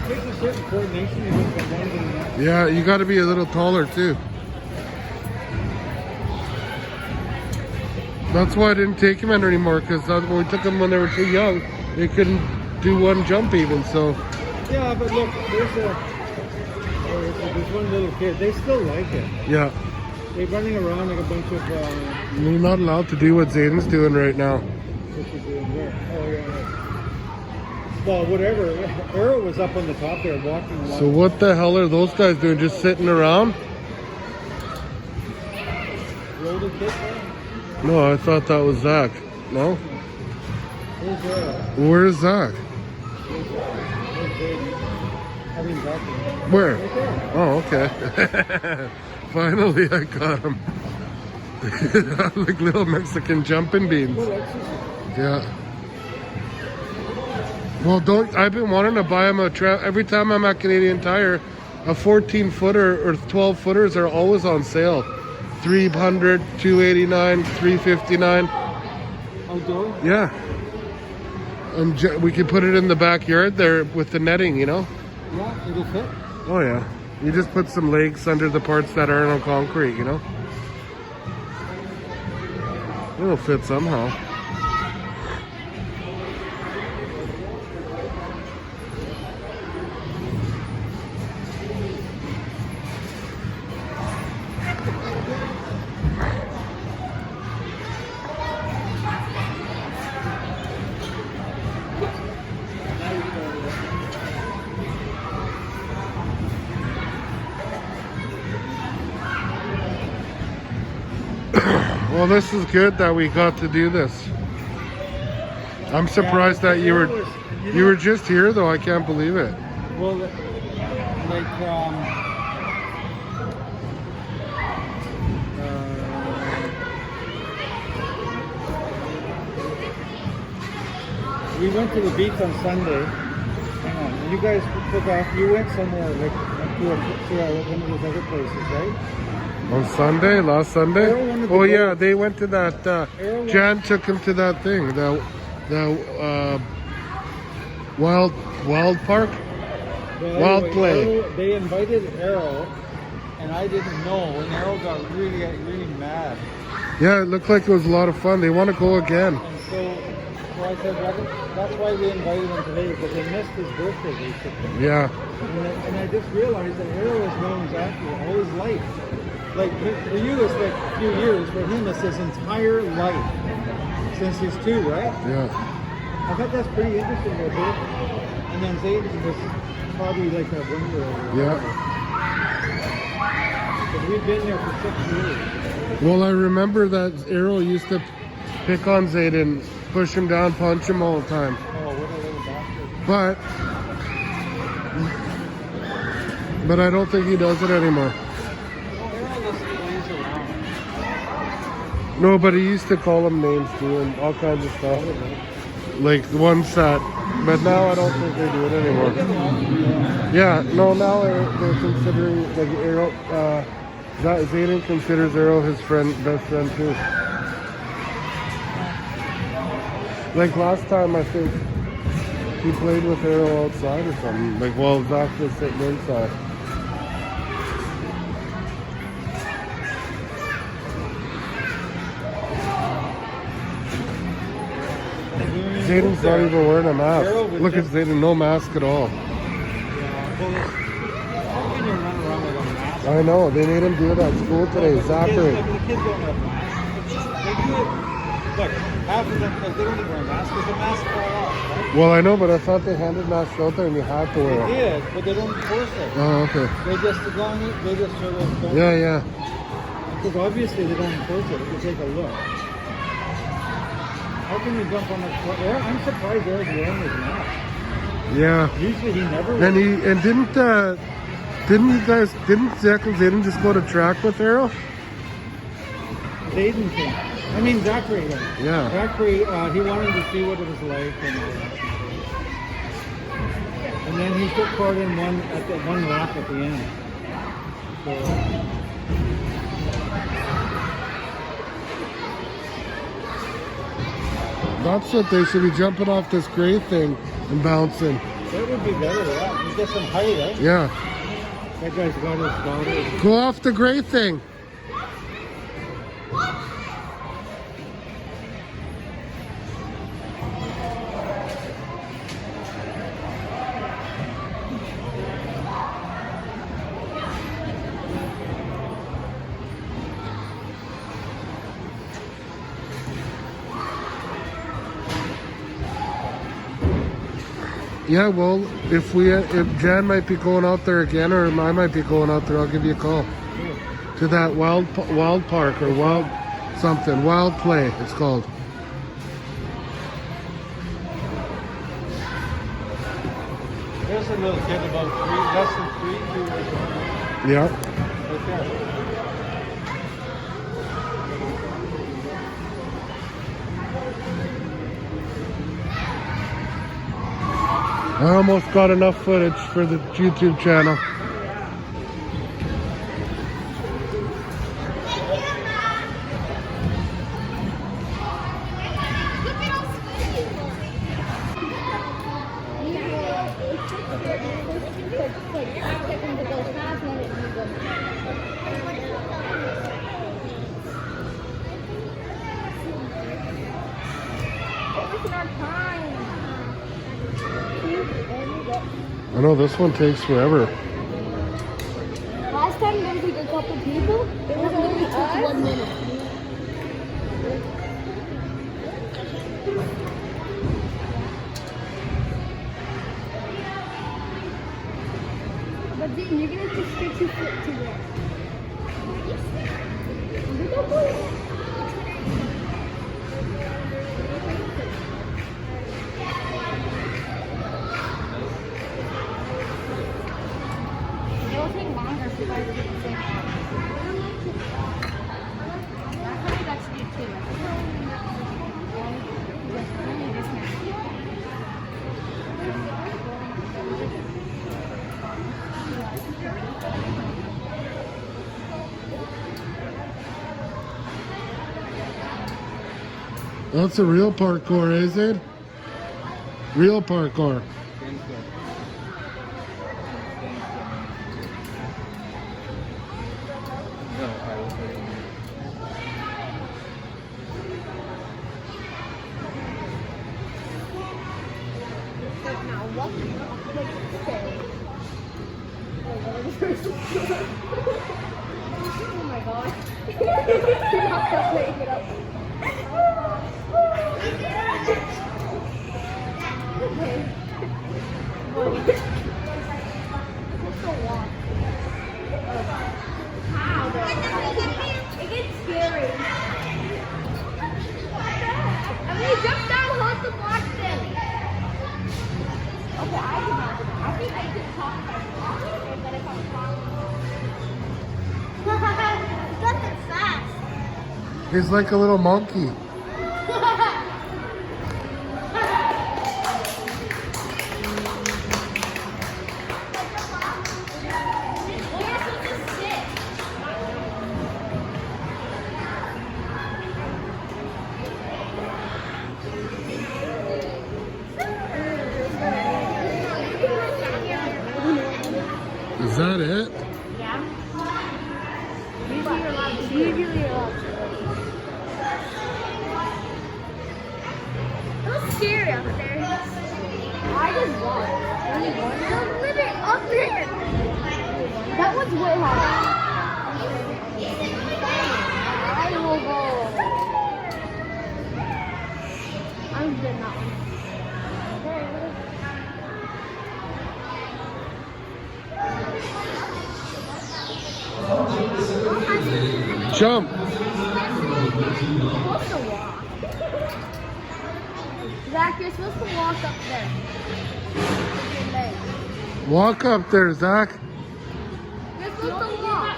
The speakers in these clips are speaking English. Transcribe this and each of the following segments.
takes a certain coordination to get from one to the next. Yeah, you got to be a little taller too. That's why I didn't take him in anymore, because when we took them when they were too young, they couldn't do one jump even. So Yeah, but look, there's one little kid. They still like it. yeah, They're running around like a bunch of. you're not allowed to do what Zayden's doing right now. What you doing there? Oh yeah. Well, whatever. Arrow was up on the top there walking along. So what the hell are those guys doing? Just sitting around? Rolled a kid there? No, I thought that was Zach. No? Where's Arrow? Where's Zach? Where's Baden? I mean, Zach. Where? Right there. Oh, okay. Finally, I got him. Like little Mexican jumping beans. Who likes this? Yeah. Well, I've been wanting to buy him every time I'm at Canadian Tire, a 14-footer or 12-footers are always on sale. 300, 289, 359. Outdoor? Yeah. We could put it in the backyard there with the netting, you know? Yeah, it'll fit. Oh, yeah. You just put some legs under the parts that aren't on concrete, you know? It'll fit somehow. Well, this is good that we got to do this. I'm surprised that you were just here though. I can't believe it. Well, we went to the beach on Sunday. Hang on, you guys took off. You went somewhere like to one of those other places, right? On Sunday, last Sunday? Oh yeah, they went to that. Jan took him to that thing, the wild park, wild play. They invited Arrow, and I didn't know. And Arrow got really mad. Yeah, it looked like it was a lot of fun. They want to go again. And so I said, that's why we invited him today, because they missed his birthday basically. Yeah. And I just realized that Arrow has known Zachary all his life. Like, for you, it's like a few years. For him, it's his entire life. Since he's 2, right? Yeah. I thought that's pretty interesting, though, dude. And then Zayden was probably like a 1-year-old. Yeah. But we've been there for 6 years. Well, I remember that Arrow used to pick on Zayden, push him down, punch him all the time. Oh, what a little bastard. But I don't think he does it anymore. No, but he used to call them names too and all kinds of stuff. Like the ones that, but now I don't think they do it anymore. Yeah, no, now they're considering, like Arrow, Zayden considers Arrow his best friend too. Like last time I think he played with Arrow outside or something, like while Zach was sitting inside. Zayden's not even wearing a mask. Look at Zayden, no mask at all. I know, they made him do it at school today, Zachary. The kids don't have masks. They do it. Look, half of them, they don't even wear masks because the masks fall off, right? Well, I know, but I thought they handed masks out there and you had to wear them. They did, but they don't enforce it. Oh, okay. They just sort of don't. Yeah. Because obviously they don't enforce it. If you take a look. How can you jump on the floor? I'm surprised Eric's wearing his mask. Yeah. Usually he never And didn't Zach and Zayden just go to track with Arrow? Zayden came. I mean Zachary. Yeah. Zachary, he wanted to see what it was like and all that. And then he took part in one lap at the end. So, that's what they should be jumping off this gray thing and bouncing. That would be better, yeah. You get some height, eh? Yeah. That guy's got his daughter. Go off the gray thing. Yeah, well, if Jan might be going out there again, or I might be going out there, I'll give you a call. To that wild park or wild play it's called. There's a little kid about less than 2 years old. Yeah. Right there. I almost got enough footage for the YouTube channel. I know this one takes forever. Last time there was like a couple people, it was only took 1 minute. But then you're gonna just get your foot to there. It'll take longer if you guys do the same thing. That's what you guys should do too. Only this now. That's a real parkour, is it? Real parkour. Now what? Oh my god. You're not gonna make it up. Okay. What's the walk? How? It gets scary. I mean, you jump down, hold the block then. Okay, I can not do that. I think I could talk about it, but if I'm talking. Not that fast. He's like a little monkey. Is that it? Yeah. Usually you're allowed to. Usually you're allowed to. It was scary up there. I just walked. There's a limit up there. That one's way harder. I will go. I'm good now. Jump. Supposed to walk. Zach, you're supposed to walk up there. With your legs. Walk up there, Zach. You're supposed to walk.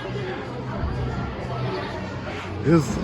Is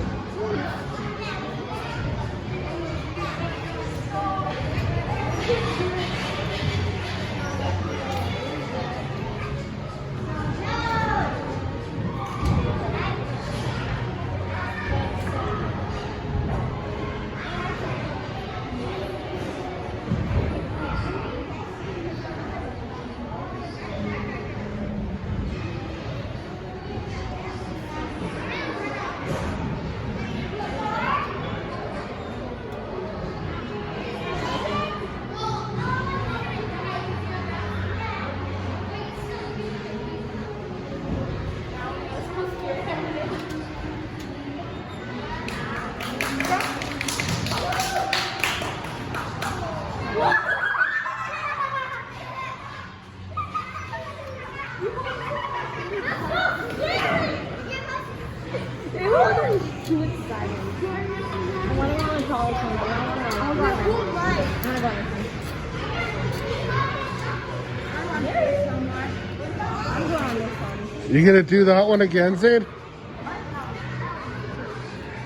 You gonna do that one again, Zayd?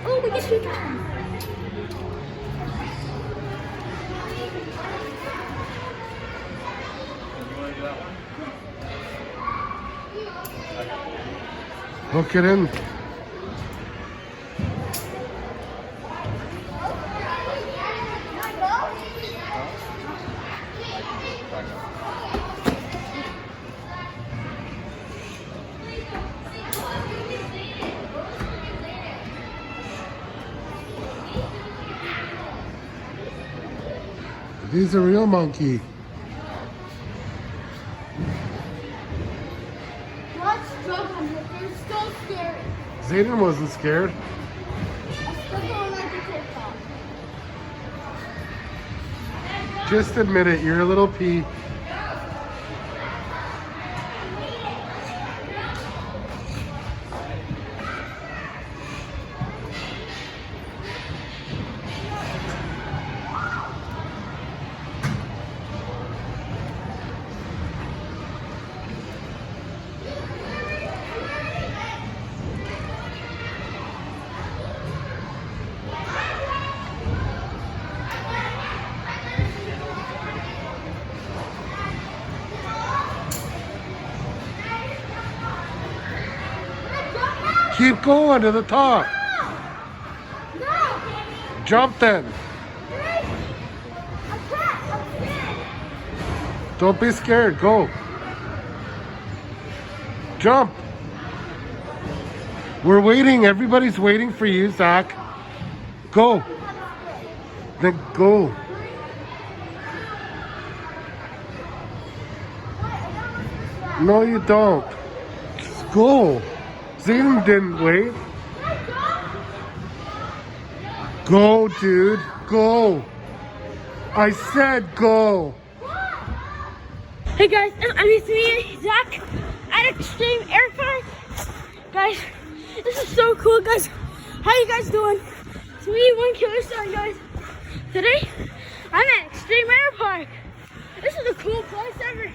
Oh, we get two times. Hook it in. He's a real monkey. Let's jump on it. It's so scary. Zayden wasn't scared. I still don't like the TikTok. Just admit it, you're a little pea. Keep going to the top. No! Jump then. I'm scared. Don't be scared. Go. Jump. We're waiting. Everybody's waiting for you, Zach. Go. Then go. No, you don't. Just go. Zayden didn't wait. Go, dude. Go. I said go. Hey guys, it's me, Zach, at Extreme Air Park. Guys, this is so cool, guys. How you guys doing? It's me, One Killer Star, guys. Today, I'm at Extreme Air Park. This is the cool place ever.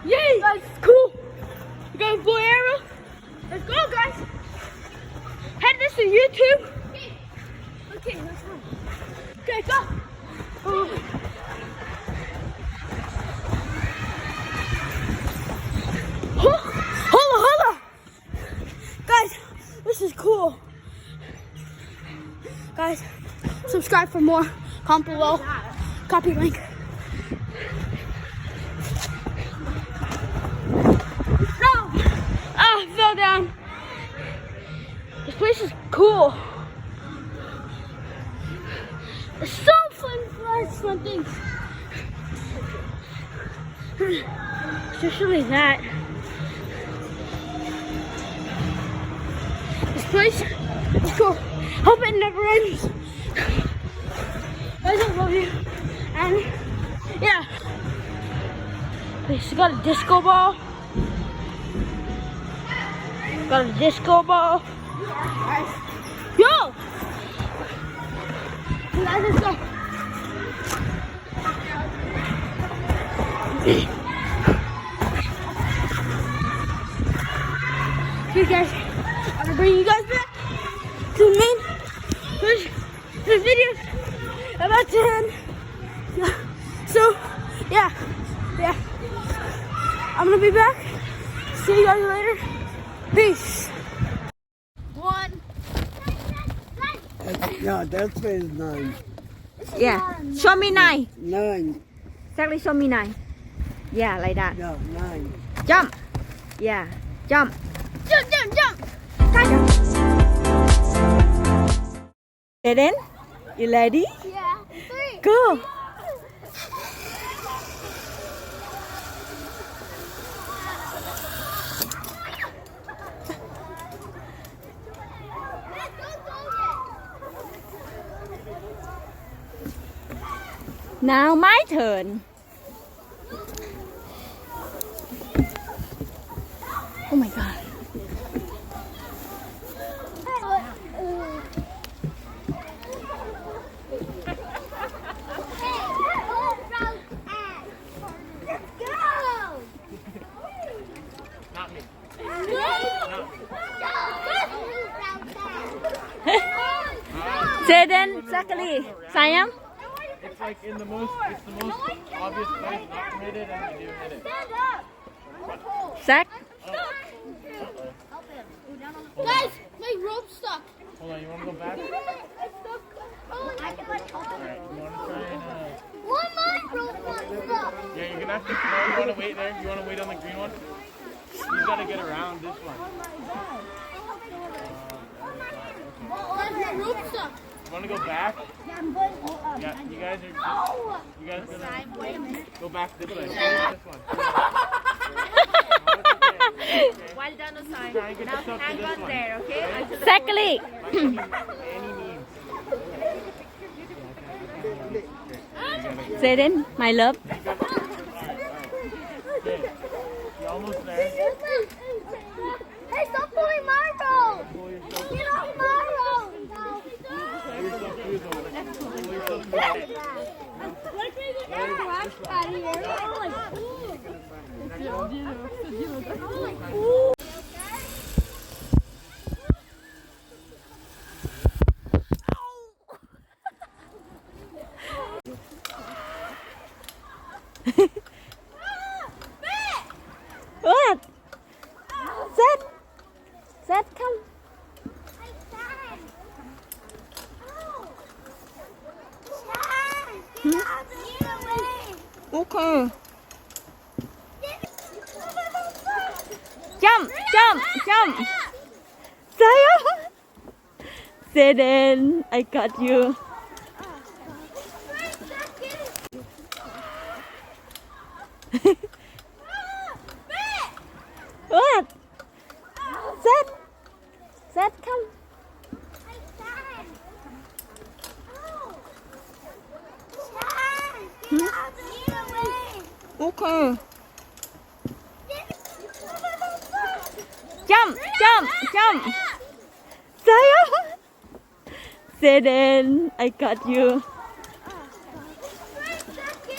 Yay, guys, it's cool. We got a blue arrow. Let's go, guys. Head this to YouTube. Okay, let's go. Okay, go. Oh. Holla! Guys, this is cool. Guys, subscribe for more. Comment below. Copy link. No! Ah, I fell down. This place is cool. There's so fun things. Especially that. This place is cool. Hope it never ends. Guys, I love you. And yeah. We still got a disco ball. Got a disco ball. Yo! Guys, let's go. Okay, guys, I'm gonna bring you guys back to the main. The video's about to end. So, yeah. I'm gonna be back. See you guys later. Peace. One. Yeah, that is 9. Yeah. Show me 9. 9. Exactly, show me 9. Yeah, like that. Yeah, 9. Jump. Yeah. Jump. Jump. Eden, you ready? Yeah. 3. Go. Now my turn. Oh my god. Zayden, Zachary, Siam. It's like it's the most obvious place not to hit it, and you do hit it. Zach. Guys, my rope's stuck. Hold on, you want to go back? It's stuck. I can like help Alright, you want to try and One my rope got stuck. yeah, you're gonna have to. No, you want to wait there? You want to wait on the green one? You gotta get around this one. Guys, my rope's stuck. You want to go back? Yeah, you guys are just. You guys gonna go back this way. This one. Well done, Osai. Try and get Now yourself to hang this on one. there, okay? Zachary. By any means. Zayden, my love. Okay, you're almost there. Hey, stop pulling my rope. Get off my rope. Pull yourself through though. Pull yourself through. What can you get out of here? What? Zed. Zed, come. Okay. Jump, jump, jump. Saya. Zayden, I got you. What? Zed. Zed, come. Okay. Jump, jump, jump. Saya. Zayden, I got you.